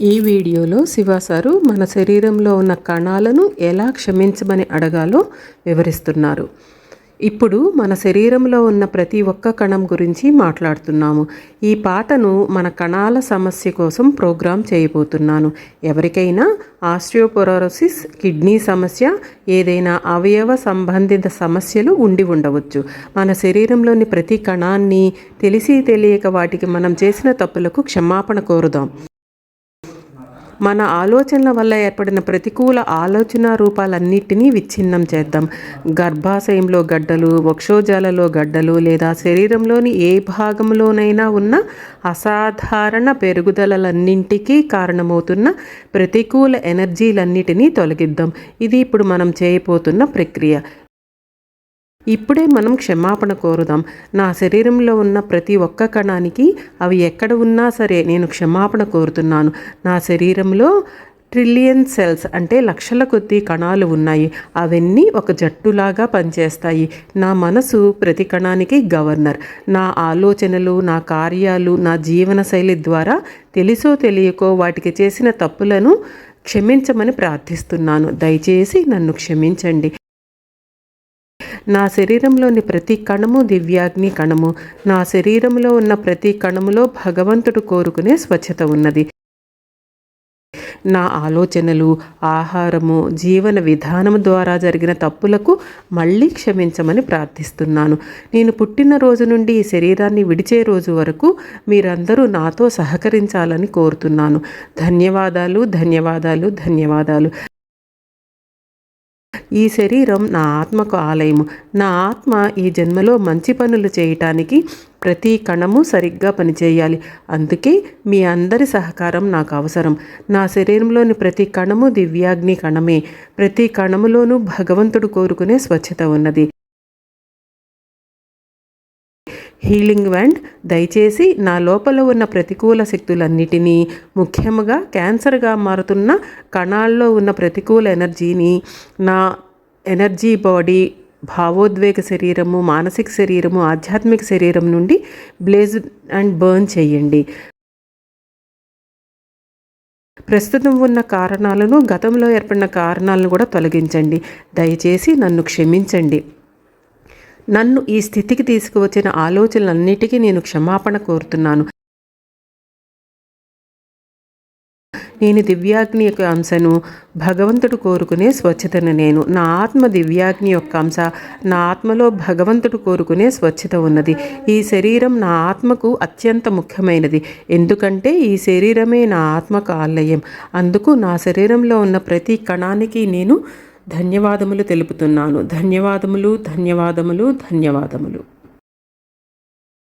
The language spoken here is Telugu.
ఈ వీడియోలో శివ సారు మన శరీరంలో ఉన్న కణాలను ఎలా క్షమించమని అడగాలో వివరిస్తున్నారు. ఇప్పుడు మన శరీరంలో ఉన్న ప్రతి ఒక్క కణం గురించి మాట్లాడుతున్నాము. ఈ పాటను మన కణాల సమస్య కోసం ప్రోగ్రామ్ చేయబోతున్నాను. ఎవరికైనా ఆస్టియోపోరోసిస్, కిడ్నీ సమస్య, ఏదైనా అవయవ సంబంధిత సమస్యలు ఉండి ఉండవచ్చు. మన శరీరంలోని ప్రతి కణాన్ని తెలిసి తెలియక వాటికి మనం చేసిన తప్పులకు క్షమాపణ కోరుదాం. మన ఆలోచనల వల్ల ఏర్పడిన ప్రతికూల ఆలోచన రూపాలన్నిటినీ విచ్ఛిన్నం చేద్దాం. గర్భాశయంలో గడ్డలు, వక్షోజాలలో గడ్డలు లేదా శరీరంలోని ఏ భాగంలోనైనా ఉన్న అసాధారణ పెరుగుదలన్నింటికీ కారణమవుతున్న ప్రతికూల ఎనర్జీలన్నిటినీ తొలగిద్దాం. ఇది ఇప్పుడు మనం చేయబోతున్న ప్రక్రియ. ఇప్పుడే మనం క్షమాపణ కోరుదాం. నా శరీరంలో ఉన్న ప్రతి ఒక్క కణానికి, అవి ఎక్కడ ఉన్నా సరే, నేను క్షమాపణ కోరుతున్నాను. నా శరీరంలో ట్రిలియన్ సెల్స్ అంటే లక్షల కొద్దీ కణాలు ఉన్నాయి. అవన్నీ ఒక జట్టులాగా పనిచేస్తాయి. నా మనసు ప్రతి కణానికి గవర్నర్. నా ఆలోచనలు, నా కార్యాలు, నా జీవనశైలి ద్వారా తెలుసో తెలియకో వాటికి చేసిన తప్పులను క్షమించమని ప్రార్థిస్తున్నాను. దయచేసి నన్ను క్షమించండి. నా శరీరంలోని ప్రతి కణము దివ్యాగ్ని కణము. నా శరీరంలో ఉన్న ప్రతి కణములో భగవంతుడు కోరుకునే స్వచ్ఛత ఉన్నది. నా ఆలోచనలు, ఆహారము, జీవన విధానం ద్వారా జరిగిన తప్పులకు మళ్ళీ క్షమించమని ప్రార్థిస్తున్నాను. నేను పుట్టిన రోజు నుండి ఈ శరీరాన్ని విడిచే రోజు వరకు మీరందరూ నాతో సహకరించాలని కోరుతున్నాను. ధన్యవాదాలు, ధన్యవాదాలు, ధన్యవాదాలు. ఈ శరీరం నా ఆత్మకు ఆలయము. నా ఆత్మ ఈ జన్మలో మంచి పనులు చేయటానికి ప్రతి కణము సరిగ్గా పనిచేయాలి. అందుకే మీ అందరి సహకారం నాకు అవసరం. నా శరీరంలోని ప్రతి కణము దివ్యాగ్ని కణమే. ప్రతి కణములోనూ భగవంతుడు కోరుకునే స్వచ్ఛత ఉన్నది. హీలింగ్ వ్యాండ్, దయచేసి నా లోపల ఉన్న ప్రతికూల శక్తులన్నిటినీ, ముఖ్యంగా క్యాన్సర్గా మారుతున్న కణాల్లో ఉన్న ప్రతికూల ఎనర్జీని నా ఎనర్జీ బాడీ, భావోద్వేగ శరీరము, మానసిక శరీరము, ఆధ్యాత్మిక శరీరం నుండి బ్లేజ్ అండ్ బర్న్ చేయండి. ప్రస్తుతం ఉన్న కారణాలను, గతంలో ఏర్పడిన కారణాలను కూడా తొలగించండి. దయచేసి నన్ను క్షమించండి. నన్ను ఈ స్థితికి తీసుకువచ్చిన ఆలోచనలన్నిటికీ నేను క్షమాపణ కోరుతున్నాను. నేను దివ్యాగ్ని యొక్క అంశను. భగవంతుడు కోరుకునే స్వచ్ఛతను నేను. నా ఆత్మ దివ్యాగ్ని యొక్క అంశ. నా ఆత్మలో భగవంతుడు కోరుకునే స్వచ్ఛత ఉన్నది. ఈ శరీరం నా ఆత్మకు అత్యంత ముఖ్యమైనది. ఎందుకంటే ఈ శరీరమే నా ఆత్మకు ఆలయం. అందుకు నా శరీరంలో ఉన్న ప్రతి కణానికి నేను ధన్యవాదములు తెలుపుతున్నాను. ధన్యవాదములు, ధన్యవాదములు, ధన్యవాదములు.